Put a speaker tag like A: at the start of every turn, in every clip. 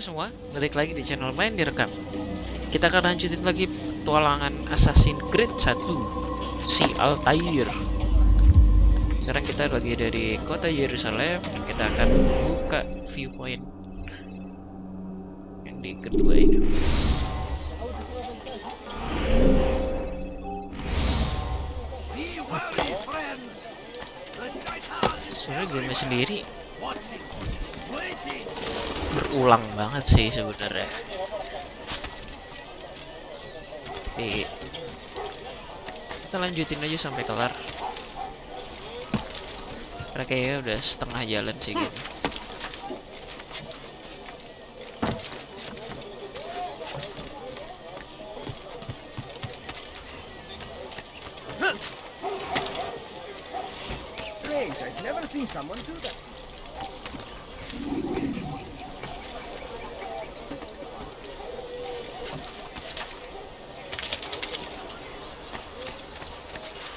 A: Halo semua, balik lagi di channel Main Direkam. Kita akan lanjutin lagi petualangan Assassin Grade 1 si Altair. Sekarang kita lagi dari kota Yerusalem dan kita akan buka viewpoint yang di kedua ini. Soalnya game sendiri berulang banget sih sebenarnya. Tapi kita lanjutin aja sampai kelar. Karena kayaknya udah setengah jalan sih gitu.
B: I've never seen someone do that.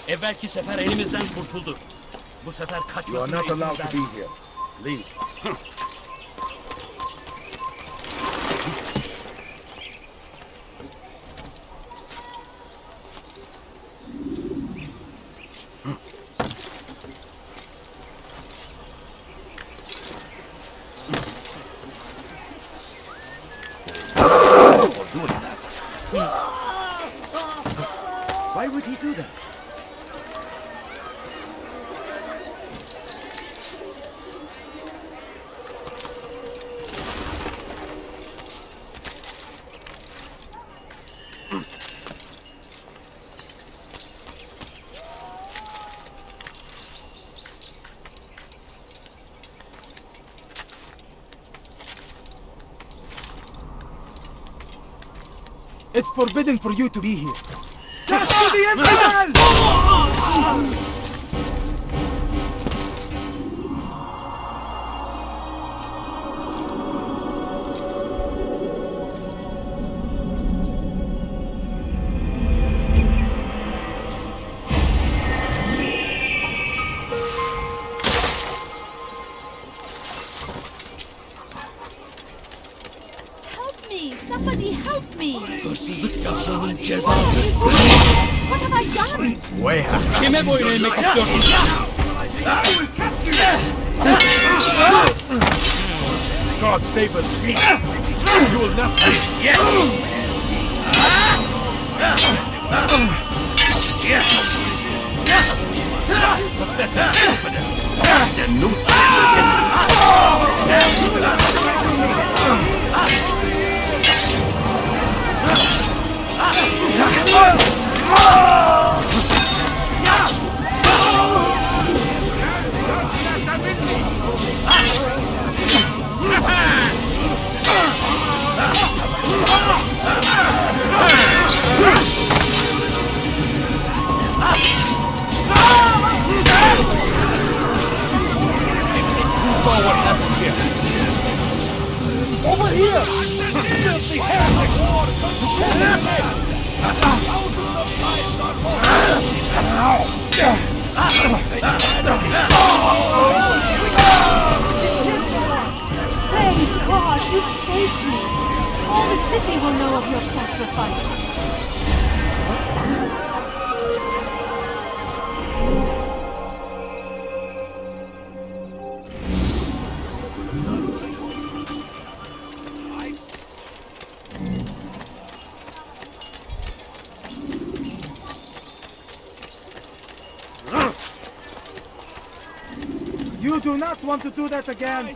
C: Evvelki sefer elimizden kurtulduk. Bu sefer
B: You are
C: kaçmasına
B: not
C: izin
B: allowed to
C: verme.
B: be here. Leave. Why would he do that? It's forbidden for you to be here. Just to the Emperor!
D: Somebody help me!
C: Hırsızlık yapmanın cezası.
D: What have I done?
C: Kime boyun eğmek istiyorsun?
B: God save us! You will not live yet! Over here! Filthy heretic!
D: Praise God, you've saved me. All the city will know of your sacrifice.
B: You do not want to do that again!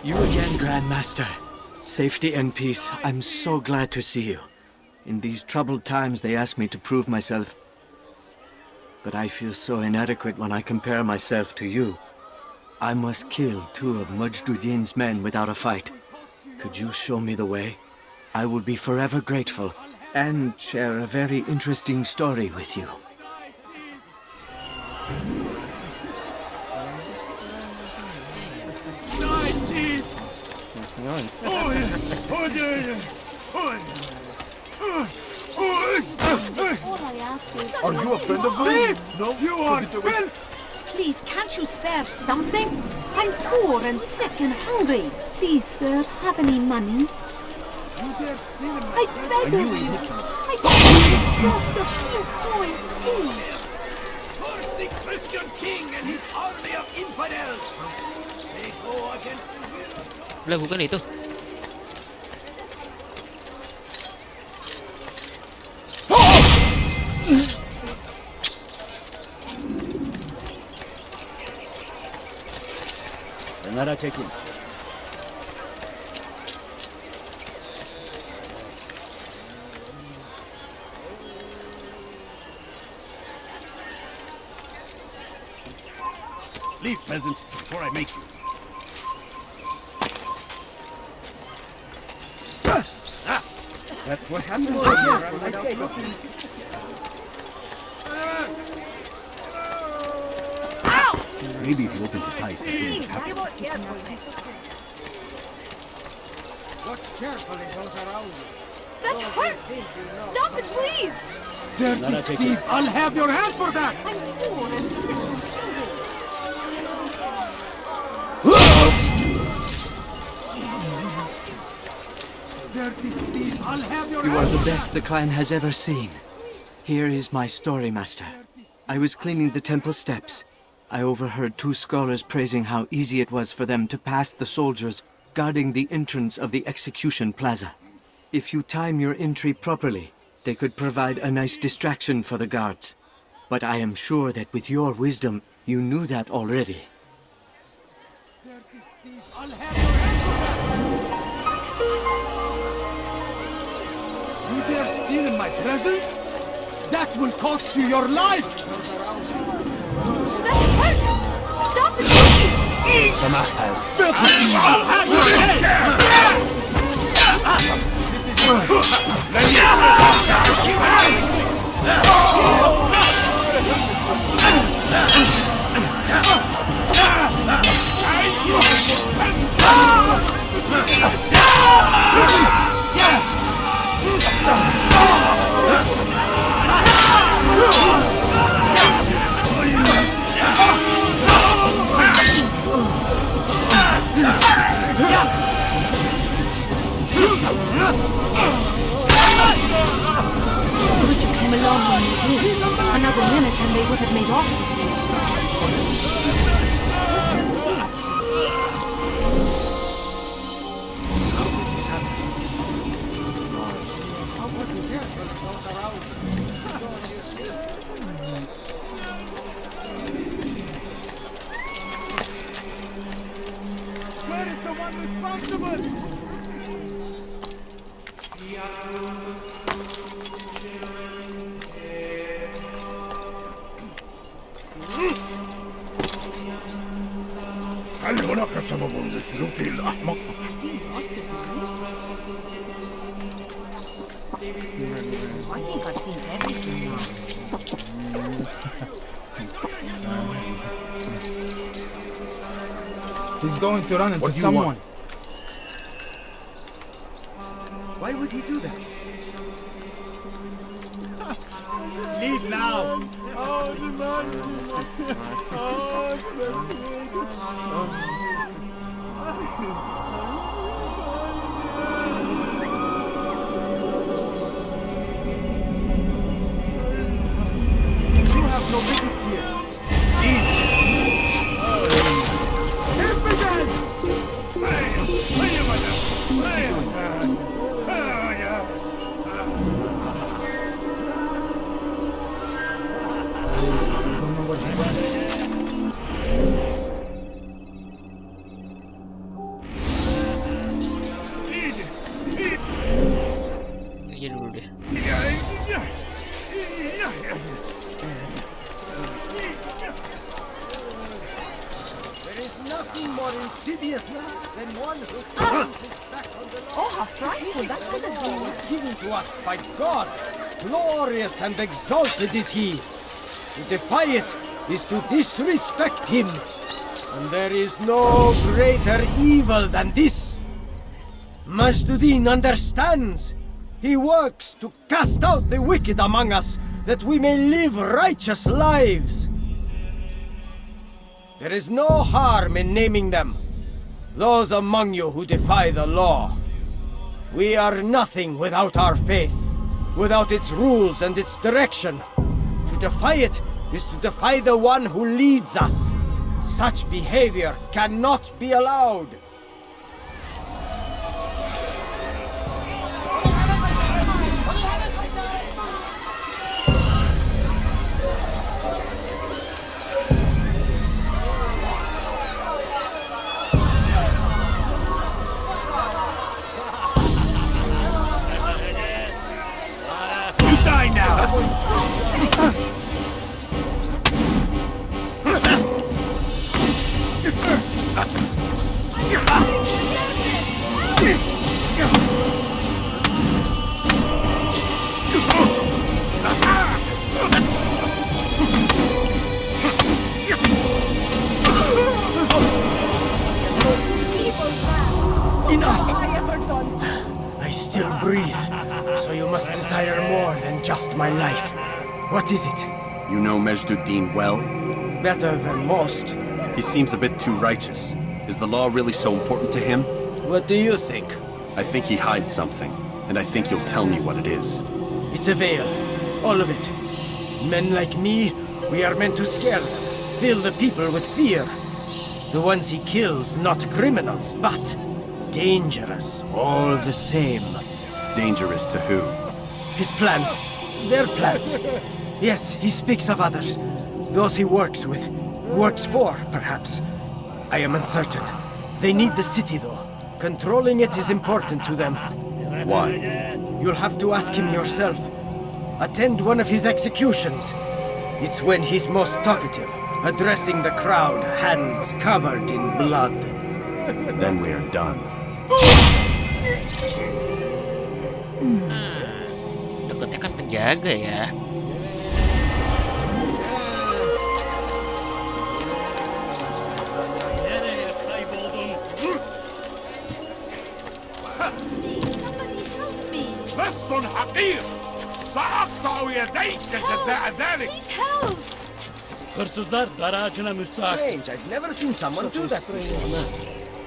E: You again, Grandmaster. Safety and peace. I'm so glad to see you. In these troubled times, they ask me to prove myself. But I feel so inadequate when I compare myself to you. I must kill 2 of Mujduddin's men without a fight. Could you show me the way? I will be forever grateful and share a very interesting story with you.
D: All I ask is...
B: Are you a friend of mine? No, you are friend!
D: Please, can't you spare something? I'm poor and sick and hungry. Please, sir, have any money? I beg of you. I can't trust the few king.
C: First the Christian king and his army of infidels. They go against the will.
A: Lah, bukan itu.
C: Kenara çekin. Leave, peasant, before I make you. That's what happened. Maybe if you open his eyes, he won't happen.
B: Watch carefully those around you.
D: That hurts! Stop it, please!
B: Dirty thief! I'll have your hand for that!
D: I'm poor and sick.
B: Dirty thief! I'll have your
E: You are
B: hand
E: the
B: for
E: best the clan has ever seen. Here is my story, Master. I was cleaning the temple steps. I overheard two scholars praising how easy it was for them to pass the soldiers guarding the entrance of the execution plaza. If you time your entry properly, they could provide a nice distraction for the guards. But I am sure that with your wisdom, you knew that already.
B: Dirty thief! I'll have your hand for that! You dare steal in my presence? That will cost you your life!
D: That hurts! Stop it, please! Would you came along when you did? Another minute and they would have made off.
B: Where is the one responsible?
C: هل هناك سبب لسلوك الأحمق؟
F: I think I've seen everything now.
B: He's going to run into
C: What do you
B: someone.
C: want? Why would he do that?
B: Leave now! Oh, you have no business here.
A: Aja dulu deh.
B: There is nothing more insidious than one who turns his back on the law.
F: Oh, how frightful that would have been.
B: Was given to us by God. Glorious and exalted is he. To defy it is to disrespect him. And there is no greater evil than this. Majduddin understands. He works to cast out the wicked among us, that we may live righteous lives. There is no harm in naming them, those among you who defy the law. We are nothing without our faith, without its rules and its direction. To defy it is to defy the one who leads us. Such behavior cannot be allowed.
C: You die now!
B: Enough! I still breathe, so you must desire more than just my life. What is it?
G: You know Majduddin well?
B: Better than most.
G: He seems a bit too righteous. Is the law really so important to him?
B: What do you think?
G: I think he hides something, and I think you'll tell me what it is.
B: It's a veil. All of it. Men like me, we are meant to scare them, fill the people with fear. The ones he kills, not criminals, but dangerous all the same.
G: Dangerous to who?
B: His plans. Their plans. Yes, he speaks of others. Those he works with. Works for, perhaps. I am uncertain. They need the city, though. Controlling it is important to them.
G: Why?
B: You'll have to ask him yourself. Attend one of his executions. It's when he's most talkative, addressing the crowd, hands covered in blood.
G: Then we are done.
A: Deketnya kan penjaga ya.
C: بس حقير سأقطع يديك جزاء ذلك. Hırsızlar dar ağacına müstahak.
B: Strange, I've never seen someone do that before.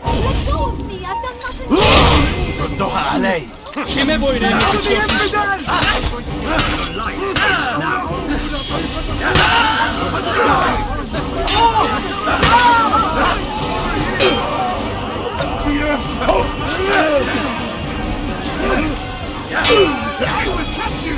D: Let go of me! I've done nothing.
B: ردوها علي.
C: Kime boyun eğiyorsun? I will catch you!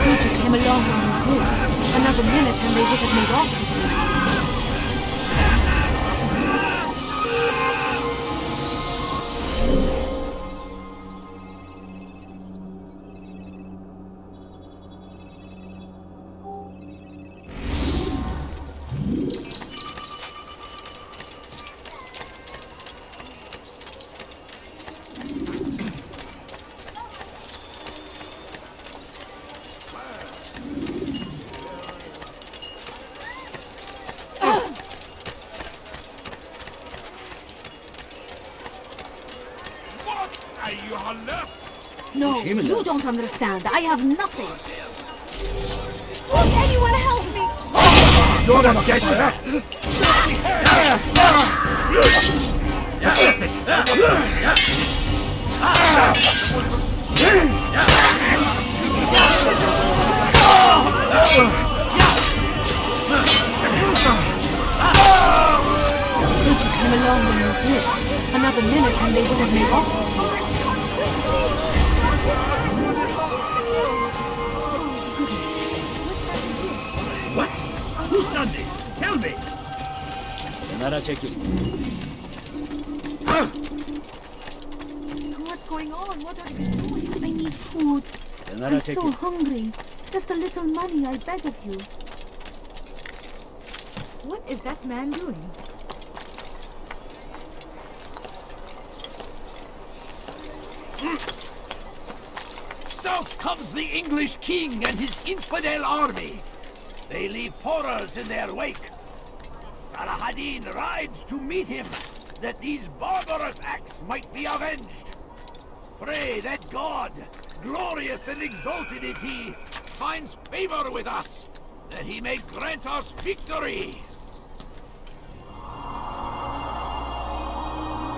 D: You came along when you did. Another minute and they would have made off with you. No, you don't understand. I have nothing. Won't anyone help me?
B: Gonna get that!
D: You came along when you did. Another minute and they would have made off with you.
C: What? Who's done this? Tell me! Kenara çekil.
D: What's going on? What are you doing? I need food.
C: Kenara
D: I'm so
C: çekil.
D: hungry. Just a little money, I beg of you. What is that man doing?
C: South comes the English king and his infidel army. They leave horrors in their wake. Saladin rides to meet him, that these barbarous acts might be avenged. pray that God, glorious and exalted is he, finds favor with us, that he may grant us victory.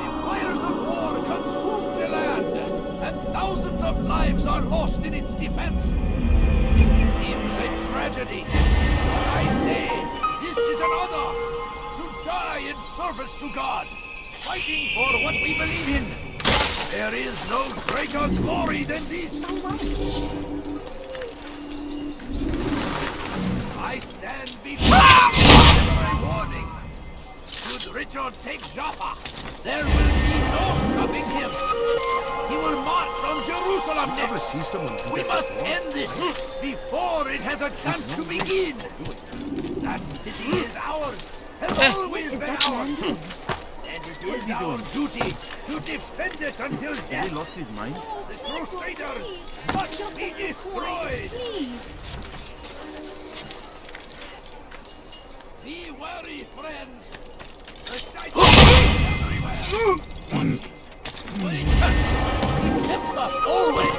C: The fires of war consume the land, and thousands of lives are lost in its defense. It seems a tragedy, but I say this is an honor, to die in service to God, fighting for what we believe in. There is no greater glory than this. I stand before you for a warning. Should Richard take Jaffa, there will be no stopping him. He will march on Jerusalem next. We must end this before it has a chance to begin. That city is ours, has always been ours. And it is our duty to defend it until death.
G: Has he lost his mind?
C: The Crusaders must be destroyed. Be wary, friends. The sight is everywhere. Wait. He tempts us always.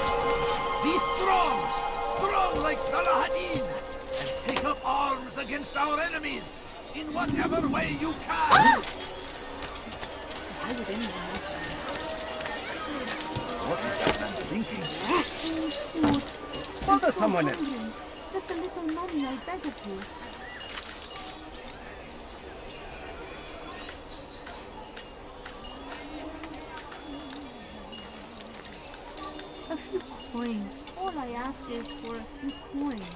C: Be strong, strong like Saladin, and take up arms against our enemies in whatever way you can.
F: I was in there.
C: What is that man thinking?
B: Bother someone else.
F: Just a little money, I beg of you. A few coins. All I ask is for a few coins.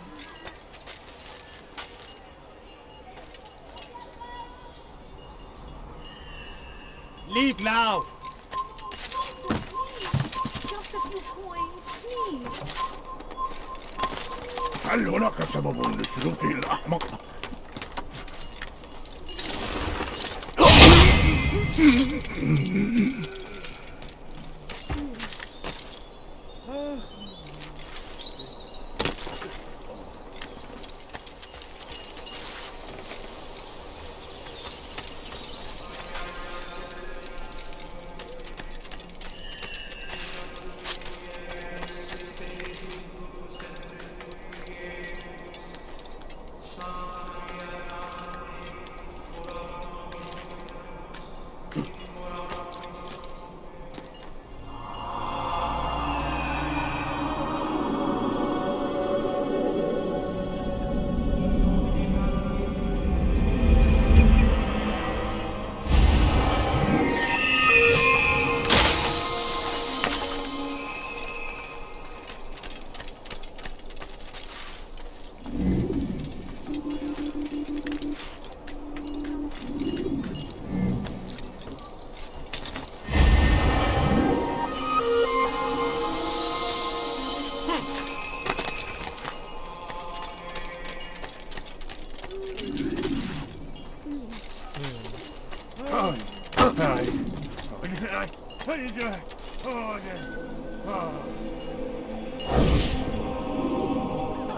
B: Leave now!
F: Just a few coins, please.
C: هل هناك سبب لسلوكه الأحمق؟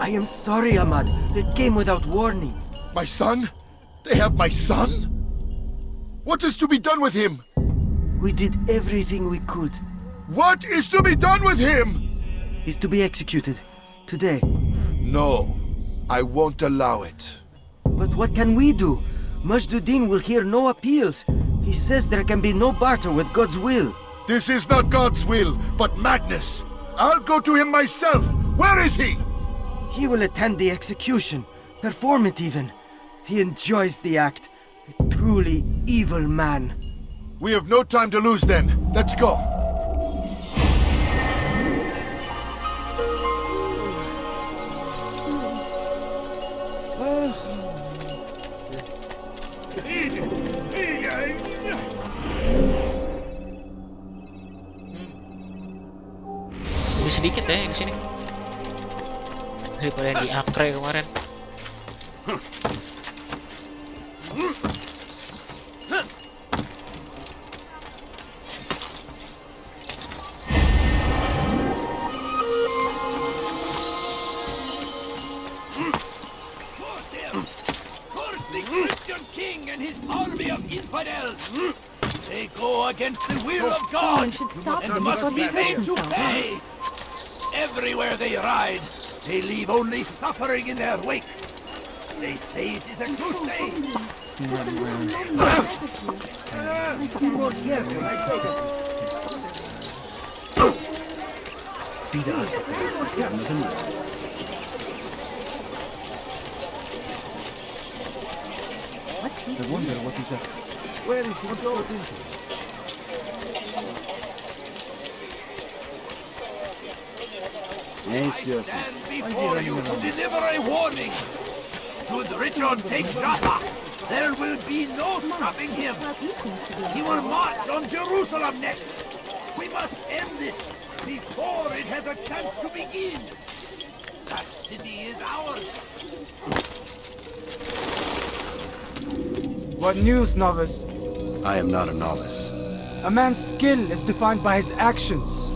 B: I am sorry, Ahmad. It came without warning.
H: My son? They have my son? What is to be done with him?
B: We did everything we could.
H: What is to be done with him?
B: He's to be executed. Today.
H: No, I won't allow it.
B: But what can we do? Majduddin will hear no appeals. He says there can be no barter with God's will.
H: This is not God's will, but madness. I'll go to him myself. Where is he?
B: He will attend the execution. Perform it even. He enjoys the act. A truly evil man.
H: We have no time to lose then. Let's go.
A: Lebih sedikit ya yang sini daripada yang di Akre kemarin.
C: Curse the Christian king and his army of infidels! They go against the will of God
F: Someone should stop
C: and
F: them
C: must
F: before
C: be
F: they hurt
C: made to
F: themselves.
C: pay. Everywhere they ride, they leave only suffering in their wake. They say it is a crusade.
F: Just a little lonely attitude.
B: Be more careful, I say that.
I: I wonder what is up.
B: Where is he going?
C: I stand before you to deliver a warning. Should Richard take Jaffa, there will be no stopping him. He will march on Jerusalem next. We must end this before it has a chance to begin. That city is ours.
I: What news, novice?
G: I am not a novice.
I: A man's skill is defined by his actions,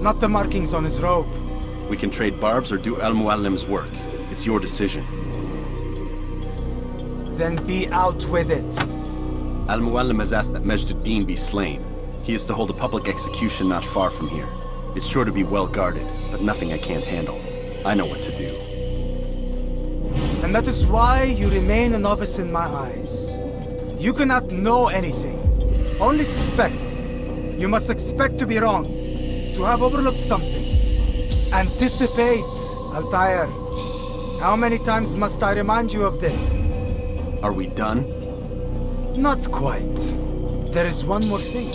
I: not the markings on his robe.
G: We can trade barbs or do Al-Muallim's work. It's your decision.
I: Then be out with it.
G: Al-Muallim has asked that Majduddin be slain. He is to hold a public execution not far from here. It's sure to be well guarded, but nothing I can't handle. I know what to do.
I: And that is why you remain a novice in my eyes. You cannot know anything, only suspect. You must expect to be wrong, to have overlooked something. Anticipate, Altair. How many times must I remind you of this?
G: Are we done?
I: Not quite. There is one more thing.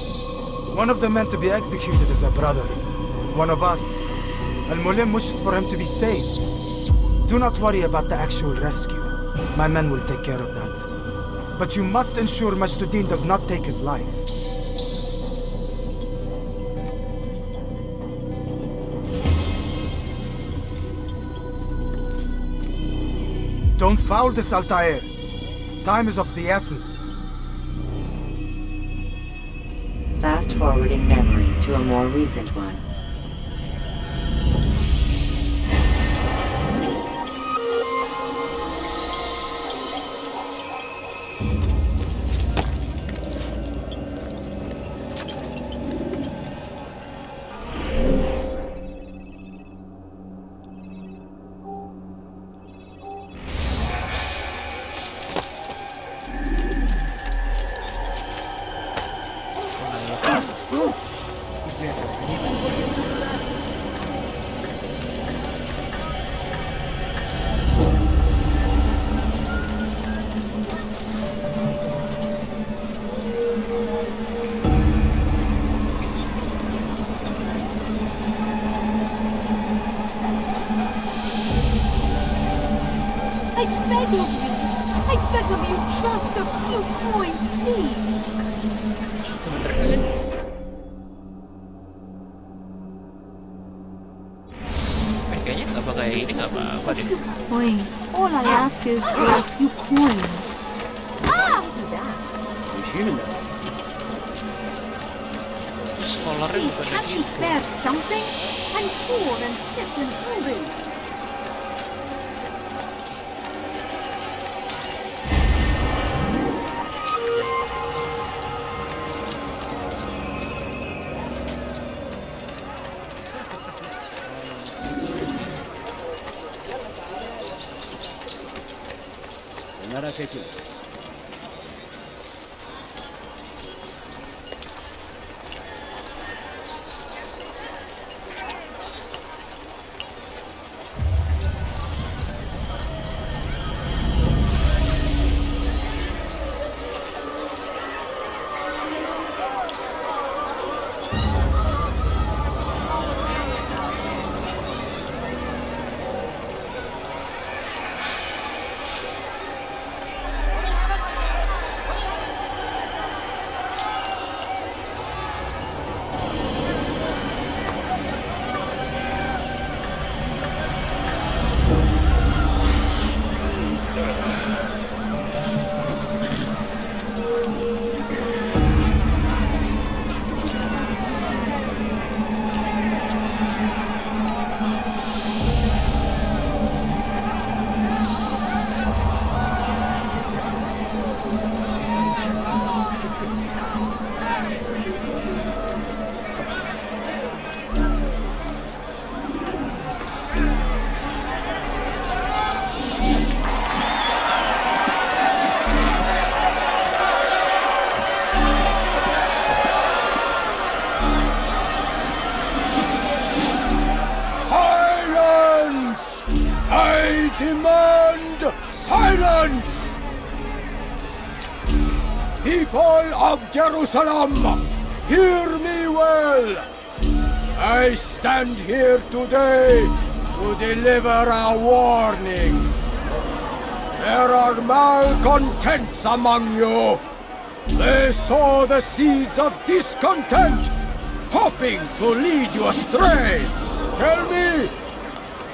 I: One of the men to be executed is a brother. One of us. Al-Mulim wishes for him to be saved. Do not worry about the actual rescue. My men will take care of that. But you must ensure Majduddin does not take his life. Don't foul this, Altair. Time is of the essence.
J: Fast-forwarding memory to a more recent one.
F: I beg of you, just a few coins, please.
A: Kayaknya nggak pakai ini nggak apa-apa deh.
F: Coins. All I ask is for a few coins.
A: Scholarnya bukan
F: Can't you
A: gitu.
F: spare something? I'm poor and sick and hungry.
B: silence! People of Jerusalem, hear me well. I stand here today to deliver a warning. There are malcontents among you. They sow the seeds of discontent, hoping to lead you astray. Tell me,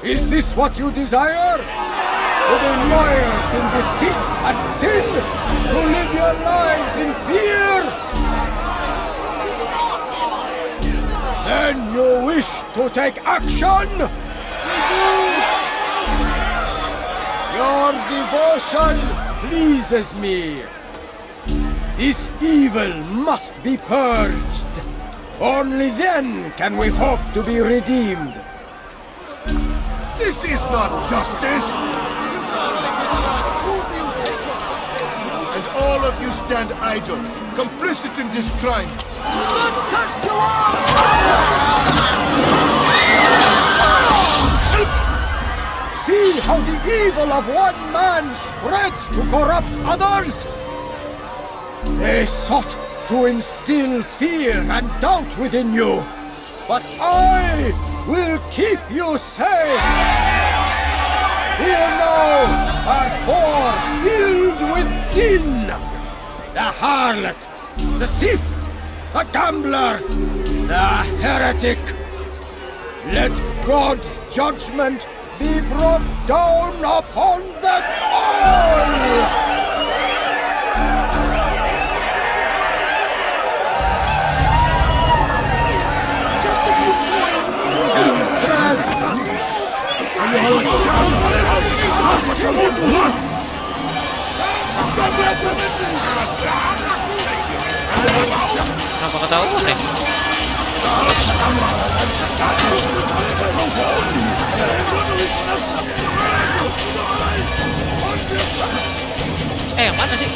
B: is this what you desire? To be mired in deceit and sin? To live your lives in fear? Then you wish to take action? Your devotion pleases me. This evil must be purged. Only then can we hope to be redeemed.
H: This is not justice! And all of you stand idle, complicit in this crime.
B: See how the evil of one man spreads to corrupt others? They sought to instill fear and doubt within you, but I will keep you safe. Here now are four filled with sin: the harlot, the thief, the gambler, the heretic. Let God's judgment be brought down upon them all!
A: Kenapa ketahuan ya? Yang mana sih?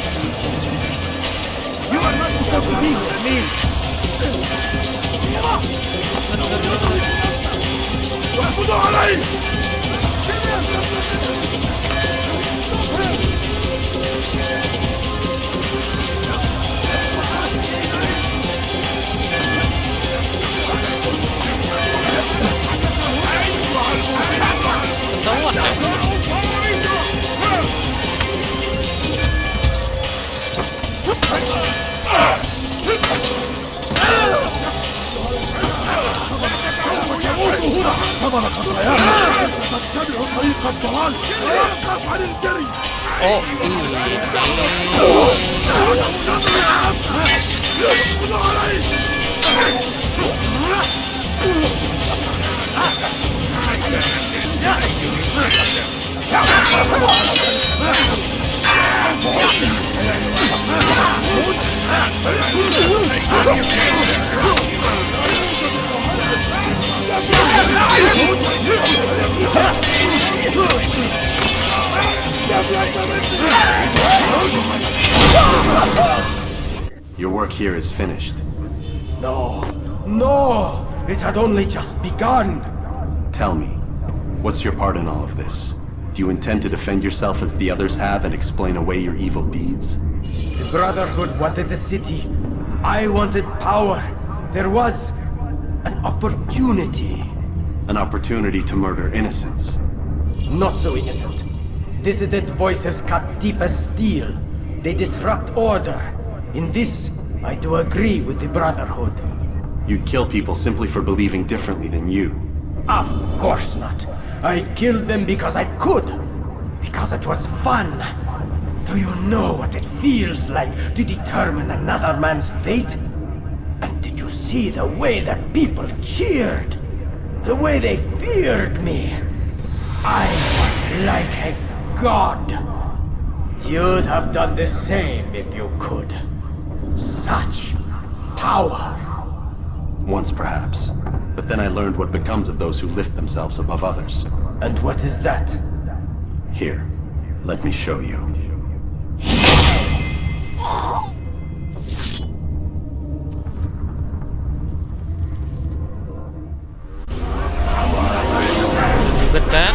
A: Ketahuan ya? Oh,
G: Your work here is finished.
B: No, no! It had only just begun!
G: Tell me, what's your part in all of this? Do you intend to defend yourself as the others have and explain away your evil deeds?
B: The Brotherhood wanted the city. I wanted power. There was an opportunity.
G: An opportunity to murder innocents.
B: Not so innocent. Dissident voices cut deep as steel. They disrupt order. In this, I do agree with the Brotherhood.
G: You'd kill people simply for believing differently than you.
B: Of course not. I killed them because I could. Because it was fun. Do you know what it feels like to determine another man's fate? And did you see the way the people cheered? The way they feared me? I was like a god. You'd have done the same if you could. Such power.
G: Once perhaps. But then I learned what becomes of those who lift themselves above others.
B: And what is that?
G: Here, let me show you.
A: ribet kan?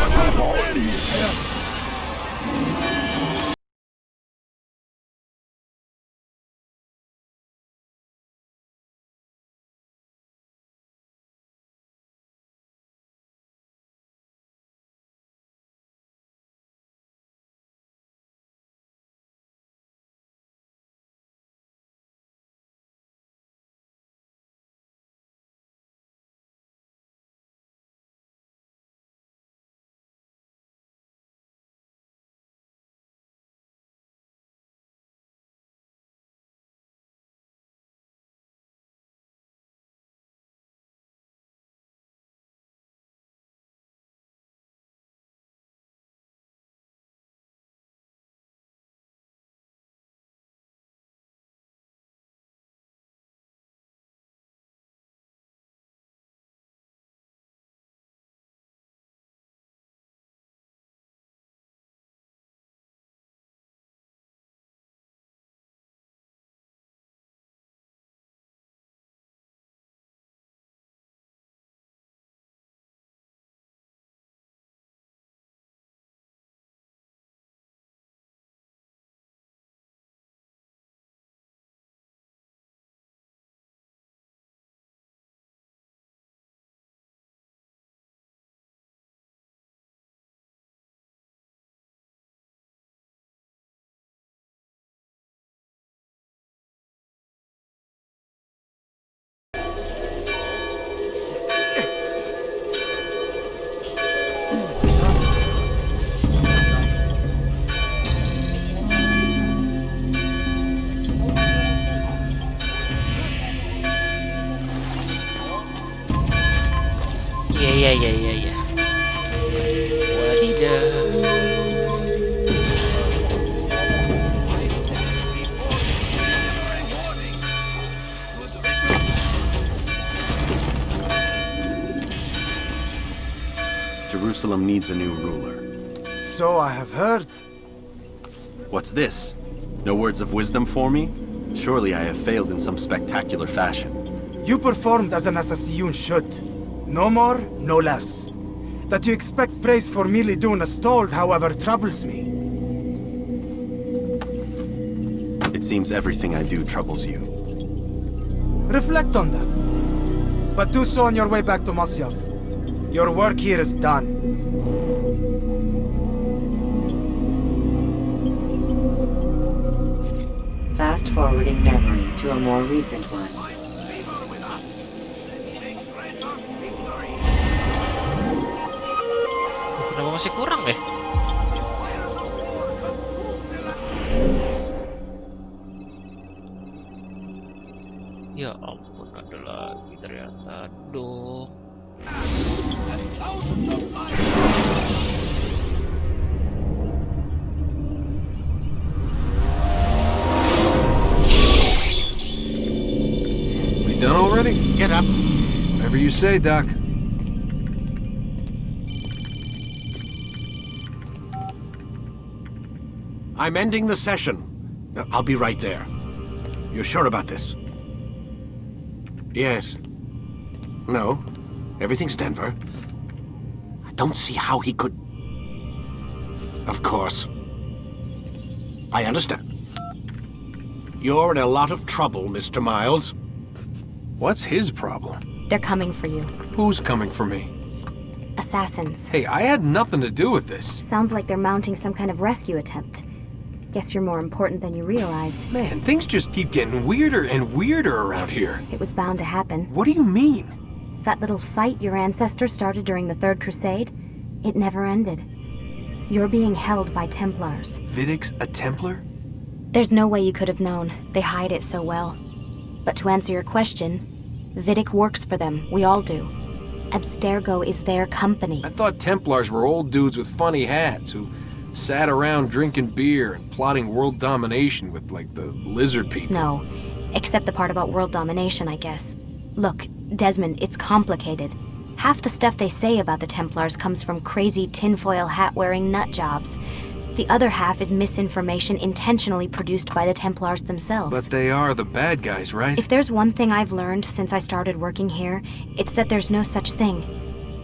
G: Jerusalem needs a new ruler.
I: So I have heard.
G: What's this? No words of wisdom for me? Surely I have failed in some spectacular fashion.
I: You performed as an assassin should. No more, no less. That you expect praise for merely doing as told, however, troubles me.
G: It seems everything I do troubles you.
I: Reflect on that. But do so on your way back to Masyaf. Your work here is done.
J: Fast-forwarding memory to a more recent one.
A: Kenapa masih kurang deh? Ya ampun, ada lagi ternyata. Aduh.
K: We done already?
H: Get up.
K: Whatever you say, Doc.
H: I'm ending the session. I'll be right there. You're sure about this? Yes. No. Everything's Denver. I don't see how he could... Of course. I understand. You're in a lot of trouble, Mr. Miles.
K: What's his problem?
D: They're coming for you.
K: Who's coming for me?
D: Assassins.
K: Hey, I had nothing to do with this.
D: Sounds like they're mounting some kind of rescue attempt. Guess you're more important than you realized.
K: Man, things just keep getting weirder and weirder around here.
D: It was bound to happen.
K: What do you mean?
D: That little fight your ancestors started during the Third Crusade, it never ended. You're being held by Templars.
K: Vidic's a Templar?
D: There's no way you could have known. They hide it so well. But to answer your question, Vidic works for them. We all do. Abstergo is their company.
K: I thought Templars were old dudes with funny hats who sat around drinking beer and plotting world domination with, like, the lizard people.
D: No, except the part about world domination, I guess. Look, Desmond, it's complicated. Half the stuff they say about the Templars comes from crazy tinfoil hat-wearing nut jobs. The other half is misinformation intentionally produced by the Templars themselves.
K: But they are the bad guys, right?
D: If there's one thing I've learned since I started working here, it's that there's no such thing.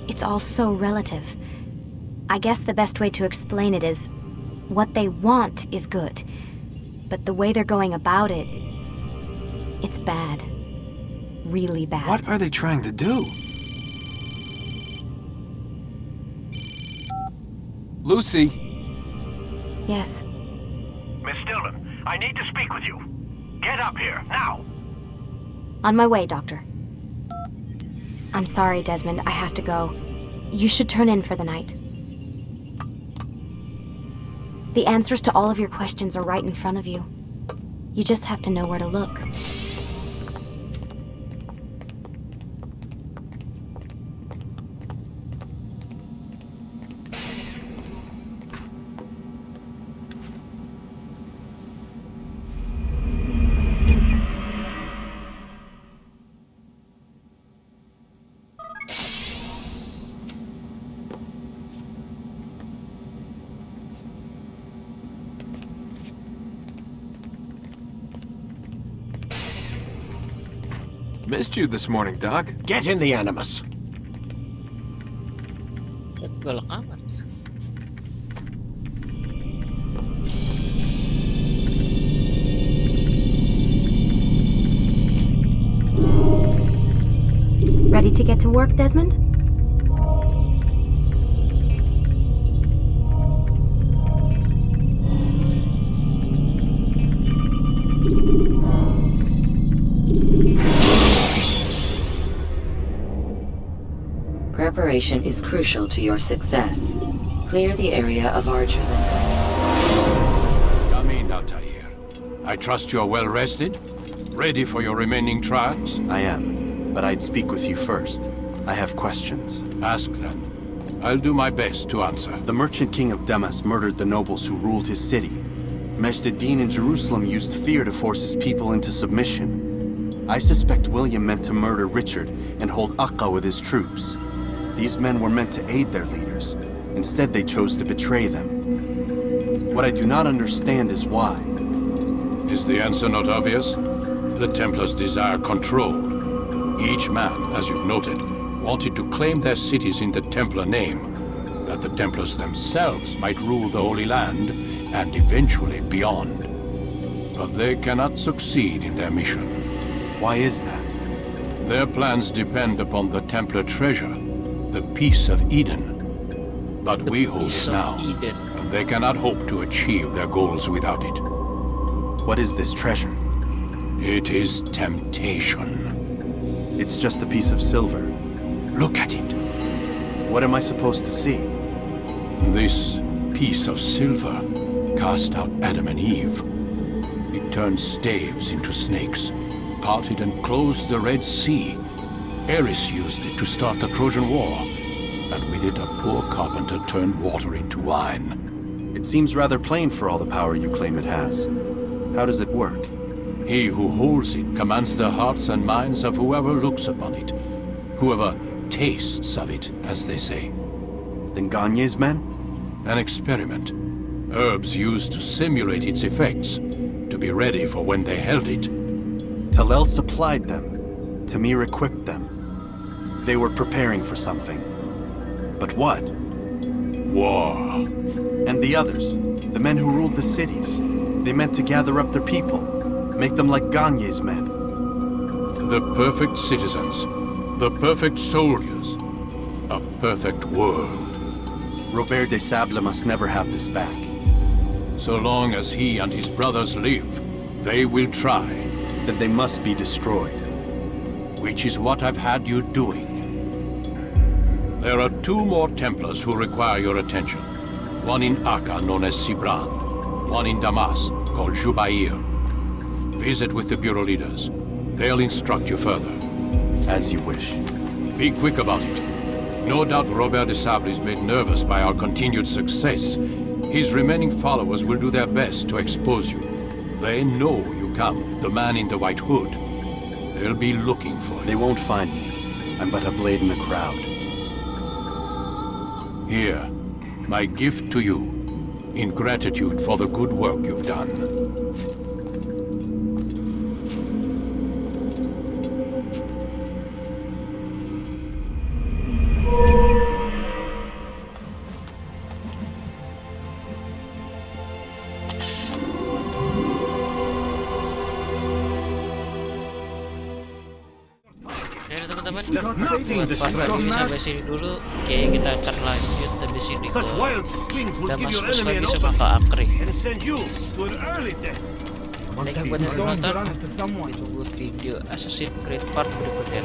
D: It's all so relative. I guess the best way to explain it is, what they want is good. But the way they're going about it, it's bad. Really bad.
K: What are they trying to do? Lucy?
D: Yes.
H: Miss Stillman, I need to speak with you. Get up here, now!
D: On my way, Doctor. I'm sorry, Desmond. I have to go. You should turn in for the night. The answers to all of your questions are right in front of you. You just have to know where to look.
K: Missed you this morning, Doc.
H: Get in the Animus.
A: Galak amat.
D: Ready to get to work, Desmond?
J: Preparation is crucial to your success. Clear the area of archers and guns.
C: Come in, Altair. I trust you're well rested? Ready for your remaining trials?
G: I am, but I'd speak with you first. I have questions.
C: Ask then. I'll do my best to answer.
G: The merchant king of Damas murdered the nobles who ruled his city. Majd-ad-Din in Jerusalem used fear to force his people into submission. I suspect William meant to murder Richard and hold Akka with his troops. These men were meant to aid their leaders, Instead, they chose to betray them. What I do not understand is why.
L: Is the answer not obvious? The Templars desire control. Each man, as you've noted, wanted to claim their cities in the Templar name, that the Templars themselves might rule the Holy Land and eventually beyond. But they cannot succeed in their mission.
G: Why is that?
L: Their plans depend upon the Templar treasure, the Peace of Eden. But we hold it now, and they cannot hope to achieve their goals without it.
G: What is this treasure?
L: It is temptation.
G: It's just a piece of silver.
L: Look at it.
G: What am I supposed to see?
L: This piece of silver cast out Adam and Eve. It turned staves into snakes, parted and closed the Red Sea. Ares used it to start the Trojan War, and with it a poor carpenter turned water into wine.
G: It seems rather plain for all the power you claim it has. How does it work?
L: He who holds it commands the hearts and minds of whoever looks upon it, whoever tastes of it, as they say.
G: Then Gagne's men?
L: An experiment. Herbs used to simulate its effects, to be ready for when they held it.
G: Talel supplied them. Tamir equipped them. They were preparing for something. But what?
L: War.
G: And the others, the men who ruled the cities, they meant to gather up their people, make them like Gagne's men.
L: The perfect citizens, the perfect soldiers, a perfect world.
G: Robert de Sable must never have this back.
L: So long as he and his brothers live, they will try.
G: Then they must be destroyed.
L: Which is what I've had you doing. There are 2 more Templars who require your attention. One in Akka, known as Sibran. One in Damas, called Jubair. Visit with the Bureau leaders. They'll instruct you further.
G: As you wish.
L: Be quick about it. No doubt Robert de Sable is made nervous by our continued success. His remaining followers will do their best to expose you. They know you come, the man in the white hood. They'll be looking for you.
G: They won't find me. I'm but a blade in the crowd.
L: Here, my gift to you, in gratitude for the good work you've done.
A: Teman-teman, buat part kali ini sampai sini dulu. Oke, kita akan lanjut habis ini ke udah masuk lagi sama Kak Akri. Thank you buat yang nonton. Ditunggu video Assassin's Creed part berikutnya.